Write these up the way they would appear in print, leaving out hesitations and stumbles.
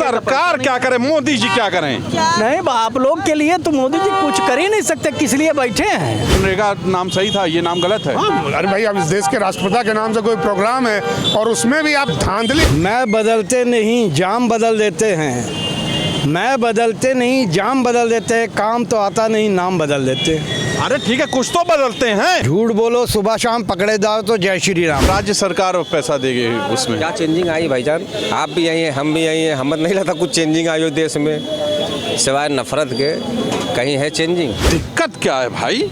सरकार क्या करे, मोदी जी क्या करें? नहीं, आप लोग के लिए तो मोदी जी कुछ कर ही नहीं सकते, किस लिए बैठे हैं? मनरेगा नाम सही था, ये नाम गलत है। अरे भाई, अब इस देश के राष्ट्रपिता के नाम से कोई प्रोग्राम है और उसमें भी आप धांधली। मैं बदलते नहीं, जाम बदल देते हैं। मैं बदलते नहीं, जाम बदल देते हैं। काम तो आता नहीं, नाम बदल देते हैं। अरे ठीक है, कुछ तो बदलते हैं। झूठ बोलो, सुबह शाम पकड़े जाओ तो जय श्री राम। राज्य सरकार पैसा देगी उसमें। क्या चेंजिंग आई भाईजान? आप भी आई हैं, हम भी आई हैं, हमें नहीं लगता कुछ चेंजिंग आई हो देश में, सिवाय नफरत के कहीं है चेंजिंग? दिक्कत क्या है भाई?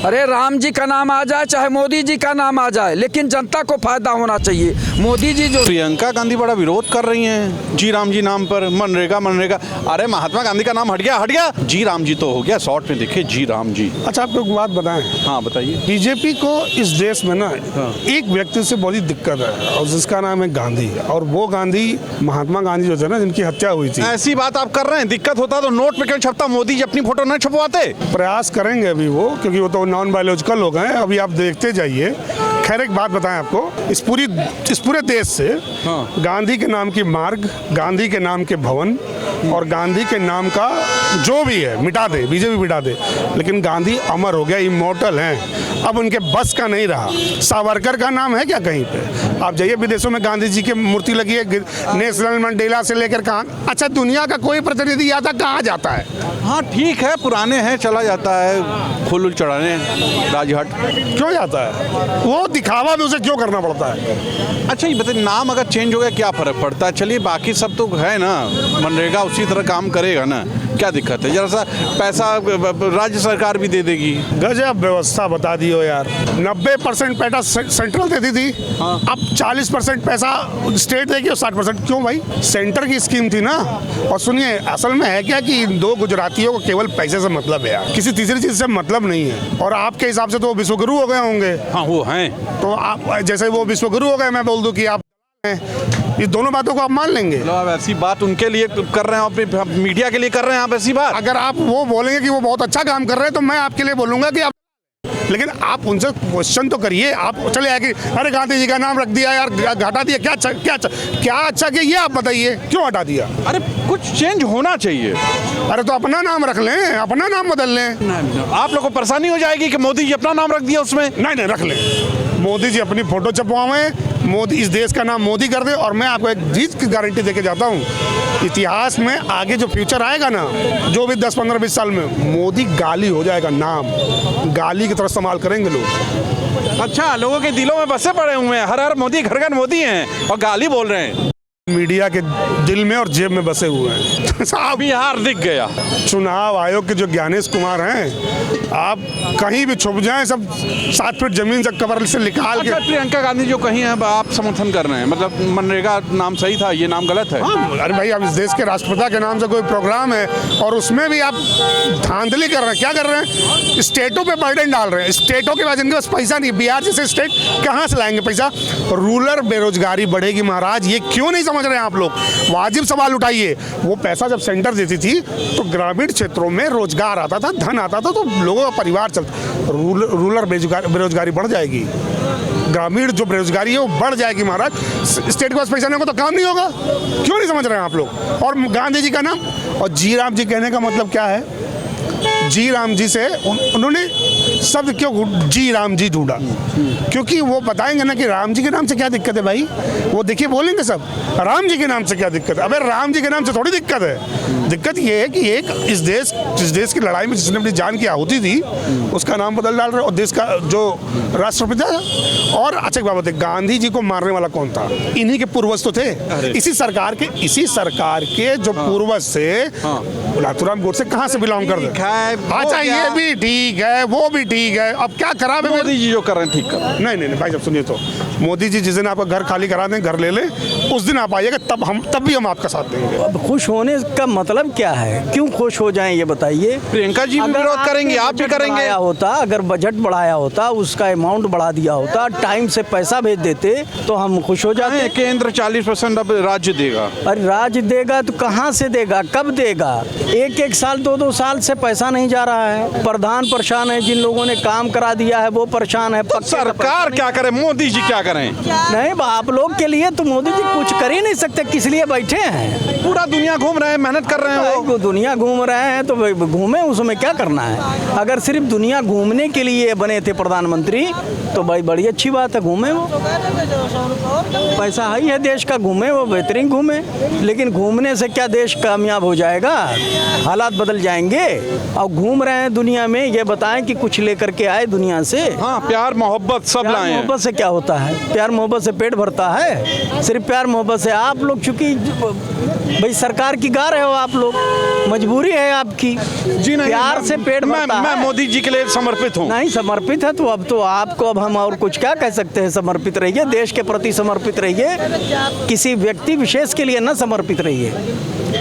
अरे राम जी का नाम आ जाए चाहे मोदी जी का नाम आ जाए, लेकिन जनता को फायदा होना चाहिए। मोदी जी जो प्रियंका गांधी बड़ा विरोध कर रही हैं जी राम जी नाम पर, मनरेगा। अरे महात्मा गांधी का नाम हट गया, जी राम जी तो हो गया, शॉर्ट में दिखे जी राम जी। अच्छा, आपको एक बात बताएं। हाँ बताइए। बीजेपी को इस देश में ना एक व्यक्ति से बड़ी दिक्कत है और जिसका नाम है गांधी। और वो गांधी महात्मा गांधी जो थे ना, जिनकी हत्या हुई थी। ऐसी बात आप कर रहे हैं? दिक्कत होता तो नोट पे क्यों छपता? मोदी जी अपनी फोटो न छपवाते? प्रयास करेंगे अभी वो, क्योंकि वो तो नॉन बायोलॉजिकल लोग हैं। अभी आप देखते जाइए। खैर, एक बात बताएं आपको, इस पूरे देश से गांधी के नाम की मार्ग, गांधी के नाम के भवन और गांधी के नाम का जो भी है मिटा दे, बीजेपी मिटा दे। लेकिन गांधी अमर हो गया, इमॉर्टल हैं। अब उनके बस का नहीं रहा। सावरकर का नाम है क्या कहीं पे? आप जाइए विदेशों में, गांधी जी की मूर्ति लगी है, नेशनल मंडेला से लेकर कहाँ। अच्छा, दुनिया का कोई प्रतिनिधि आता कहाँ जाता है? हाँ ठीक है, पुराने हैं, चला जाता है फूल चढ़ाने राजघाट। क्यों जाता है? वो दिखावा भी उसे क्यों करना पड़ता है? अच्छा ये बताइए, नाम अगर चेंज हो गया क्या फर्क पड़ता है? चलिए बाकी सब तो है ना, मनरेगा उसी तरह काम करेगा ना, क्या दिक्कत है? जरा सा पैसा राज्य सरकार भी दे देगी। गजब व्यवस्था बता दी हो यार। 90% पैसा सेंट्रल देती थी, अब 40% पैसा स्टेट देगी और 60%। क्यों भाई? सेंटर की स्कीम थी ना। और सुनिए, असल में है क्या कि दो गुजरातियों को केवल पैसे से मतलब है यार, किसी तीसरी चीज से मतलब नहीं है। और आपके हिसाब से तो वो विश्वगुरु हो गए होंगे। हाँ वो हैं। तो आप जैसे वो विश्वगुरु हो गए, मैं बोल दूं कि आप हैं, ये दोनों बातों को आप मान लेंगे? आप ऐसी बात उनके लिए कर रहे हैं, अपने मीडिया के लिए कर रहे हैं आप ऐसी बात? अगर आप वो बोलेंगे कि वो बहुत अच्छा काम कर रहे हैं तो मैं आपके लिए बोलूंगा कि आप, लेकिन आप उनसे क्वेश्चन तो करिए। आप चले आए कि अरे गांधी जी का नाम रख दिया यार, हटा दिया, क्या अच्छा किया, ये आप बताइए क्यों हटा दिया? अरे कुछ चेंज होना चाहिए। अरे तो अपना नाम रख लें, अपना नाम बदल लें। आप लोग को परेशानी हो जाएगी कि मोदी जी अपना नाम रख दिया उसमें। नहीं, रख लें। मोदी जी अपनी फोटो छपवाएं, मोदी, इस देश का नाम मोदी कर दे। और मैं आपको एक चीज की गारंटी देके जाता हूँ, इतिहास में आगे जो फ्यूचर आएगा ना, जो भी 10, 15, 20 साल में, मोदी गाली हो जाएगा। नाम गाली की तरह इस्तेमाल करेंगे लोग। अच्छा, लोगों के दिलों में बसे पड़े हुए हैं, हर हर मोदी, घर घर मोदी हैं और गाली बोल रहे हैं। मीडिया के दिल में और जेब में बसे हुए हैं। साहब बिहार दिख गया। चुनाव आयोग के जो ज्ञानेश कुमार हैं, आप कहीं भी छुप जाएं, सब 7 फीट जमीन से कबर से निकाल के। प्रियंका गांधी जो कहीं है, आप समर्थन कर रहे हैं, मतलब मनरेगा नाम सही था, ये नाम गलत है? अरे भाई, अब इस देश के राष्ट्रपिता के नाम से कोई प्रोग्राम है और उसमें भी आप धांधली कर रहे हैं। क्या कर रहे हैं? स्टेटों पे बर्डन डाल रहे हैं। स्टेटों के पास जिनके पास पैसा नहीं, बिहार जैसे स्टेट कहाँ से लाएंगे पैसा? रूरल बेरोजगारी बढ़ेगी महाराज, ये क्यों नहीं समझ रहे हैं आप लोग? वाजिब सवाल उठाइए। वो पैसा जब सेंटर देती थी तो ग्रामीण क्षेत्रों में रोजगार आता था, धन आता था, तो लोगों का परिवार चलता। रूरल बेरोजगारी बढ़ जाएगी, ग्रामीण जो बेरोजगारी है वो बढ़ जाएगी महाराज। स्टेट के पास पैसा नहीं होगा तो काम नहीं होगा। क्यों नहीं समझ रहे हैं आप लोग? और गांधी जी का नाम और जी राम जी कहने का मतलब क्या है? जी राम जी से उन्होंने शब्द क्यों जी राम जी ढूंढा? क्योंकि वो बताएंगे ना कि राम जी के नाम से क्या दिक्कत है भाई। वो देखिए बोलेंगे सब, राम जी के नाम से क्या दिक्कत है? अबे राम जी के नाम से थोड़ी दिक्कत है। दिक्कत ये है कि एक इस देश की लड़ाई में जिसने अपनी जान की आहुति दी, उसका नाम बदल डाल रहे। और देश का जो राष्ट्रपिता है। और अच्छा एक बात बताइए, गांधी जी को मारने वाला कौन था? इन्हीं के पूर्वज तो थे। इसी सरकार के जो पूर्वज थे, नाथूराम गोडसे कहाँ से बिलोंग करते हैं? अच्छा ये भी ठीक है, वो भी ठीक है। अब क्या खराब है? मोदी जी जो कर रहे हैं ठीक कर रहे हैं। नहीं भाई साहब सुनिए, तो मोदी जी जिस दिन आपका घर खाली करा दें, घर ले लें, उस दिन आप आइएगा, तब भी हम आपका साथ देंगे। अब खुश होने का मतलब क्या है? क्यों खुश हो जाएं ये बताइए? प्रियंका जी भी विरोध करेंगी, आप भी करेंगे? अगर बजट बढ़ाया होता, उसका अमाउंट बढ़ा दिया होता, टाइम से पैसा भेज देते तो हम खुश हो जाते। केंद्र 40% अब राज्य देगा। अरे राज्य देगा तो कहाँ से देगा, कब देगा? एक साल 2 साल से पैसा नहीं जा रहा है। प्रधान परेशान है, जिन लोगों लोगों ने काम करा दिया है वो परेशान है। तो सरकार क्या करे, मोदी जी क्या करें? नहीं, आप लोग के लिए तो मोदी जी कुछ कर ही नहीं सकते, किस लिए बैठे हैं? पूरा दुनिया घूम रहे हैं, मेहनत कर रहे हैं वो। दुनिया घूम रहे हैं तो भाई घूमे, उसमें क्या करना है? अगर सिर्फ दुनिया घूमने के लिए बने थे प्रधानमंत्री तो भाई बड़ी अच्छी बात है, घूमे वो, पैसा है ही है देश का, घूमे वो, बेहतरीन घूमे। लेकिन घूमने से क्या देश कामयाब हो जाएगा? हालात बदल जाएंगे। और घूम रहे हैं दुनिया में, ये बताएं कि कुछ लेकर के आए दुनिया से? हाँ, प्यार मोहब्बत सब प्यार लाए हैं। मोहब्बत से क्या होता है? प्यार मोहब्बत से पेट भरता है? सिर्फ प्यार मोहब्बत से आप लोग, चूंकि भाई सरकार की गा रहे हो आप लोग, मजबूरी है आपकी। जी नहीं, प्यार से पेट भरता मैं है। मोदी जी के लिए समर्पित हूँ। नहीं समर्पित है तो अब तो आपको, अब हम और कुछ क्या कह सकते हैं? समर्पित रहिए, देश के प्रति समर्पित रहिए, किसी व्यक्ति विशेष के लिए न समर्पित रहिए,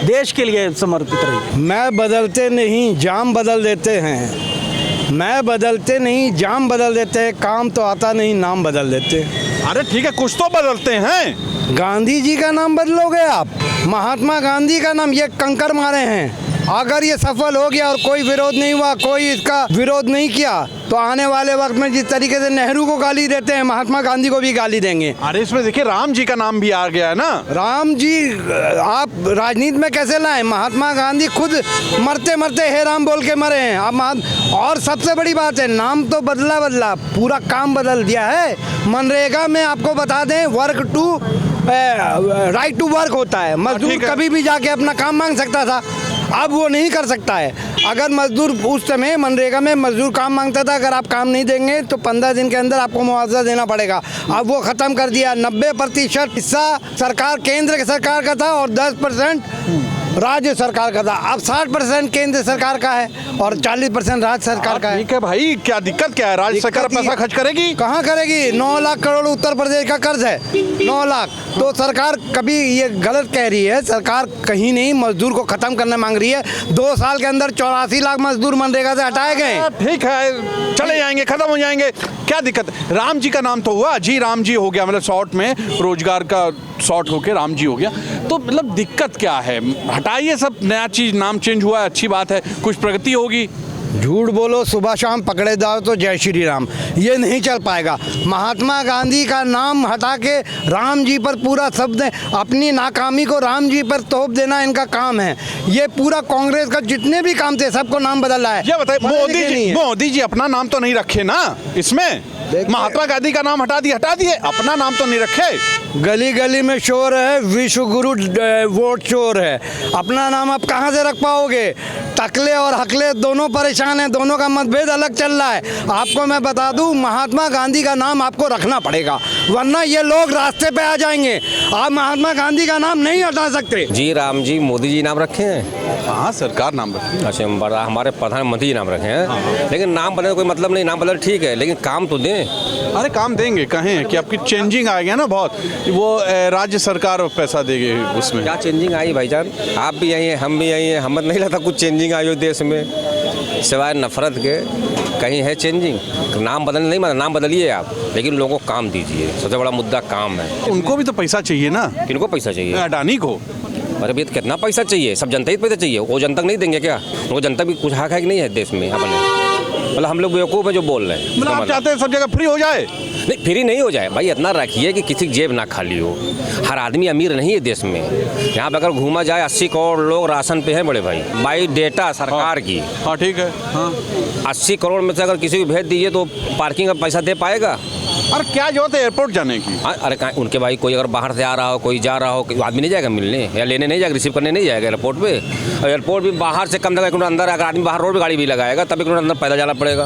देश के लिए समर्पित रहिए। मैं बदलते नहीं, जाम बदल देते हैं। मैं बदलते नहीं, जाम बदल देते हैं। काम तो आता नहीं, नाम बदल देते हैं। अरे ठीक है, कुछ तो बदलते हैं। गांधी जी का नाम बदलोगे आप? महात्मा गांधी का नाम, ये कंकर मारे हैं। अगर ये सफल हो गया और कोई विरोध नहीं हुआ, कोई इसका विरोध नहीं किया, तो आने वाले वक्त में जिस तरीके से नेहरू को गाली देते हैं, महात्मा गांधी को भी गाली देंगे। अरे इसमें देखिए राम जी का नाम भी आ गया है ना। राम जी आप राजनीति में कैसे लाए? महात्मा गांधी खुद मरते मरते हे राम बोल के मरे हैं। अब और सबसे बड़ी बात है, नाम तो बदला, पूरा काम बदल दिया है। मनरेगा में आपको बता दें, work to right to work होता है। मजदूर कभी भी जाके अपना काम मांग सकता था, अब वो नहीं कर सकता है। अगर मजदूर, उस समय मनरेगा में मजदूर काम मांगता था, अगर आप काम नहीं देंगे तो 15 दिन के अंदर आपको मुआवजा देना पड़ेगा। अब वो ख़त्म कर दिया। 90% हिस्सा सरकार, केंद्र की सरकार का था और 10% राज्य सरकार का था। अब 60% केंद्र सरकार का है और 40% राज्य सरकार का है। ठीक है भाई, क्या दिक्कत क्या है? राज्य सरकार पैसा खर्च करेगी? कहाँ करेगी? 9 लाख करोड़ उत्तर प्रदेश का कर्ज है, 9 लाख। तो सरकार कभी ये गलत कह रही है, सरकार कहीं नहीं मजदूर को खत्म करने मांग रही है। 2 साल के अंदर 84 लाख मजदूर मनरेगा से हटाए गए। ठीक है, चले जाएंगे, खत्म हो जाएंगे, क्या दिक्कत? राम जी का नाम तो हुआ जी, राम जी हो गया, मतलब शॉर्ट में रोजगार का शॉर्ट होके राम जी हो गया। तो मतलब दिक्कत क्या है? हटाइए सब, नया चीज, नाम चेंज हुआ है, अच्छी बात है, कुछ प्रगति होगी। झूठ बोलो सुबह शाम पकड़े जाओ तो जय श्री राम, ये नहीं चल पाएगा। महात्मा गांधी का नाम हटा के राम जी पर पूरा शब्द, अपनी नाकामी को राम जी पर तोप देना इनका काम है। ये पूरा कांग्रेस का जितने भी काम थे सबको नाम बदला है। ये बताइए, मोदी जी अपना नाम तो नहीं रखे ना इसमें? महात्मा गांधी का नाम हटा दिए, अपना नाम तो नहीं रखे। गली गली में शोर है, विश्व गुरु वोट चोर है। अपना नाम आप कहाँ से रख पाओगे? टकले और हकले दोनों परेशान हैं, दोनों का मतभेद अलग चल रहा है। आपको मैं बता दूं, महात्मा गांधी का नाम आपको रखना पड़ेगा, वरना ये लोग रास्ते पे आ जाएंगे। आप महात्मा गांधी का नाम नहीं हटा सकते। जी राम जी, मोदी जी नाम रखे हैं। हाँ, सरकार नाम रखे। अच्छा, बड़ा हमारे प्रधानमंत्री जी नाम रखे हैं। लेकिन नाम बदलने कोई मतलब नहीं, नाम बदल ठीक है, लेकिन काम तो दें। अरे काम देंगे, कहें कि आपकी चेंजिंग आ गया ना बहुत, वो राज्य सरकार पैसा देगी उसमें। क्या चेंजिंग आई भाईजान? आप भी आई हैं, हम भी आई हैं, हमें नहीं लगता कुछ चेंजिंग आई हो देश में, सिवाय नफरत के। कहीं है चेंजिंग? नाम बदलने नहीं, मतलब नाम बदलिए आप, लेकिन लोगों को काम दीजिए। सबसे बड़ा मुद्दा काम है। उनको भी तो पैसा चाहिए ना। किनको पैसा चाहिए? अडानी को। अरे भैया, कितना पैसा चाहिए? सब जनता ही पैसा चाहिए, वो जनता नहीं देंगे क्या? वो जनता भी कुछ हक है कि नहीं है देश में अपने? मतलब हम लोग बेवकूफ़ है जो बोल रहे हैं। मतलब आप चाहते हैं सब जगह फ्री हो जाए? नहीं, फ्री नहीं हो जाए भाई, इतना रखिए कि किसी की जेब ना खाली हो। हर आदमी अमीर नहीं है देश में। यहाँ पे अगर घूमा जाए 80 करोड़ लोग राशन पे हैं बड़े भाई, बाई डेटा सरकार की। हाँ ठीक है। हाँ, 80 करोड़ में से अगर किसी को भेज दीजिए तो पार्किंग का पैसा दे पाएगा? अरे क्या जरूरत है एयरपोर्ट जाने की? अरे कहाँ उनके भाई, कोई अगर बाहर से आ रहा हो, कोई जा रहा हो, आदमी नहीं जाएगा मिलने या लेने, नहीं जाएगा, रिसीव करने नहीं जाएगा एयरपोर्ट पे। एयरपोर्ट भी बाहर से कम से कम 1 किलोमीटर अंदर, अगर आदमी बाहर रोड पे गाड़ी भी लगाएगा तब 1 किलोमीटर अंदर पैदल जाना पड़ेगा।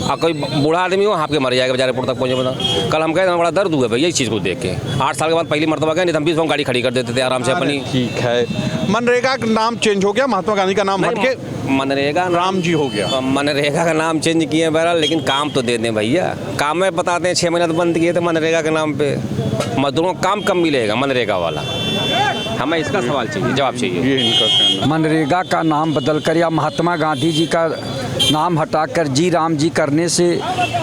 और कोई बूढ़ा आदमी हो, हाँफ के मर जाएगा बेचारे एयरपोर्ट तक पहुँचे बता। कल हम कहते हैं बड़ा दर्द हुआ भैया इस चीज़ को देख के। 8 साल के बाद पहली मरतबा गए, नहीं तो हम 20 गाड़ी खड़ी कर देते थे आराम से अपनी। ठीक है, मनरेगा का नाम चेंज हो गया, महात्मा गांधी का नाम हट के मनरेगा राम जी हो गया। मनरेगा का नाम चेंज किए बहरहाल, लेकिन काम तो दे दें भैया। काम में बताते हैं 6 महीने तो बंद किए थे मनरेगा के नाम पे। मजदूरों को काम कम मिलेगा मनरेगा वाला? हमें इसका सवाल चाहिए, जवाब चाहिए। ये इनका कहना। मनरेगा का नाम बदलकर या महात्मा गांधी जी का नाम हटाकर जी राम जी करने से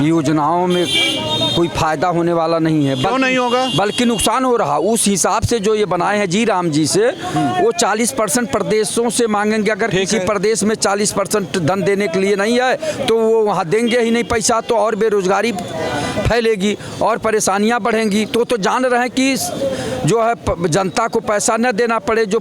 योजनाओं में कोई फायदा होने वाला नहीं है। क्यों नहीं होगा? बल्कि नुकसान हो रहा। उस हिसाब से जो ये बनाए हैं जी राम जी से, वो 40% प्रदेशों से मांगेंगे। अगर किसी प्रदेश में 40% धन देने के लिए नहीं है तो वो वहाँ देंगे ही नहीं पैसा, तो और बेरोजगारी फैलेगी और परेशानियां बढ़ेंगी। तो जान रहे हैं कि जो है जनता को पैसा न देना पड़े, जो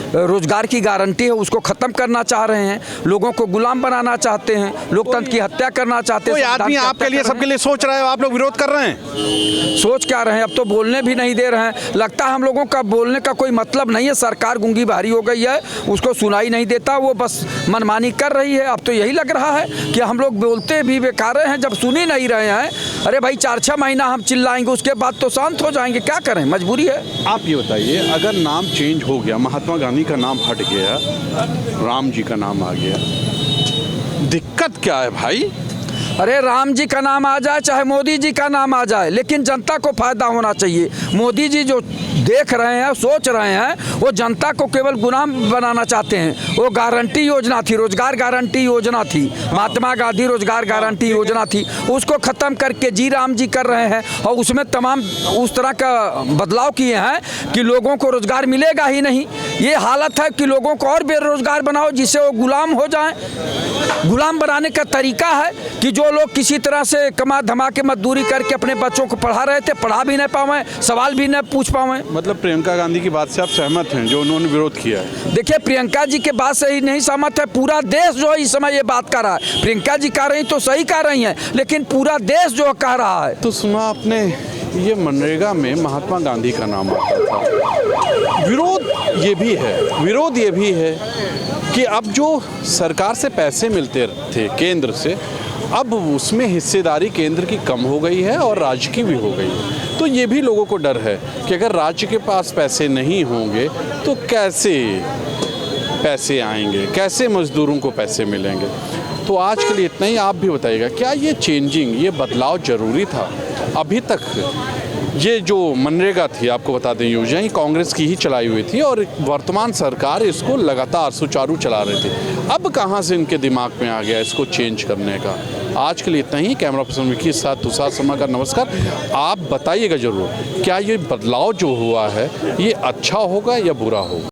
रोजगार की गारंटी है उसको ख़त्म करना चाह रहे हैं, लोगों को गुलाम बनाना चाहते हैं, लोकतंत्र की हत्या करना चाहते हैं। कोई आदमी आपके लिए सबके लिए सोच रहा है, आप लोग विरोध कर रहे हैं? सोच क्या रहे हैं, अब तो बोलने भी नहीं दे रहे हैं। लगता है हम लोगों का बोलने का कोई मतलब नहीं है। सरकार गूंगी भारी हो गई है, उसको सुनाई नहीं देता, वो बस मनमानी कर रही है। अब तो यही लग रहा है कि हम लोग बोलते भी बेकार हैं जब सुन ही नहीं रहे हैं। अरे भाई 4-6 महीना हम चिल्लाएंगे, उसके बाद तो शांत हो जाएंगे, क्या करें, मजबूरी है। आप ये बताइए, अगर नाम चेंज हो गया, महात्मा गांधी का नाम हट गया, राम जी का नाम आ गया, दिक्कत क्या है भाई? अरे राम जी का नाम आ जाए चाहे मोदी जी का नाम आ जाए, लेकिन जनता को फायदा होना चाहिए। मोदी जी जो देख रहे हैं, सोच रहे हैं, वो जनता को केवल गुलाम बनाना चाहते हैं। वो गारंटी योजना थी, रोजगार गारंटी योजना थी, महात्मा गांधी रोजगार गारंटी योजना थी, उसको ख़त्म करके जी राम जी कर रहे हैं। और उसमें तमाम उस तरह का बदलाव किए हैं कि लोगों को रोजगार मिलेगा ही नहीं। ये हालत है कि लोगों को और बेरोजगार बनाओ जिससे वो गुलाम हो जाएं। गुलाम बनाने का तरीका है कि जो लोग किसी तरह से कमा धमा के मजदूरी करके अपने बच्चों को पढ़ा रहे थे, पढ़ा भी नहीं पावें, सवाल भी नहीं पूछ पावें। मतलब प्रियंका गांधी की बात से आप सहमत हैं, जो उन्होंने विरोध किया है? देखिए, प्रियंका जी के बात से ही नहीं सहमत है, पूरा देश जो है इस समय ये बात कर रहा है। प्रियंका जी कह रही तो सही कह रही हैं, लेकिन पूरा देश जो कह रहा है। तो सुना आपने, ये मनरेगा में महात्मा गांधी का नाम आता था। विरोध ये भी है कि अब जो सरकार से पैसे मिलते थे केंद्र से, अब उसमें हिस्सेदारी केंद्र की कम हो गई है और राज्य की भी हो गई है। तो ये भी लोगों को डर है कि अगर राज्य के पास पैसे नहीं होंगे तो कैसे पैसे आएंगे, कैसे मजदूरों को पैसे मिलेंगे। तो आज के लिए इतना ही। आप भी बताइएगा, क्या ये चेंजिंग, ये बदलाव ज़रूरी था? अभी तक ये जो मनरेगा थी, आपको बता दें, योजना ही कांग्रेस की ही चलाई हुई थी और वर्तमान सरकार इसको लगातार सुचारू चला रही थी। अब कहाँ से इनके दिमाग में आ गया इसको चेंज करने का? आज के लिए इतना ही। कैमरा पर्सन विकी के साथ तुषार शर्मा का नमस्कार। आप बताइएगा ज़रूर, क्या ये बदलाव जो हुआ है ये अच्छा होगा या बुरा होगा?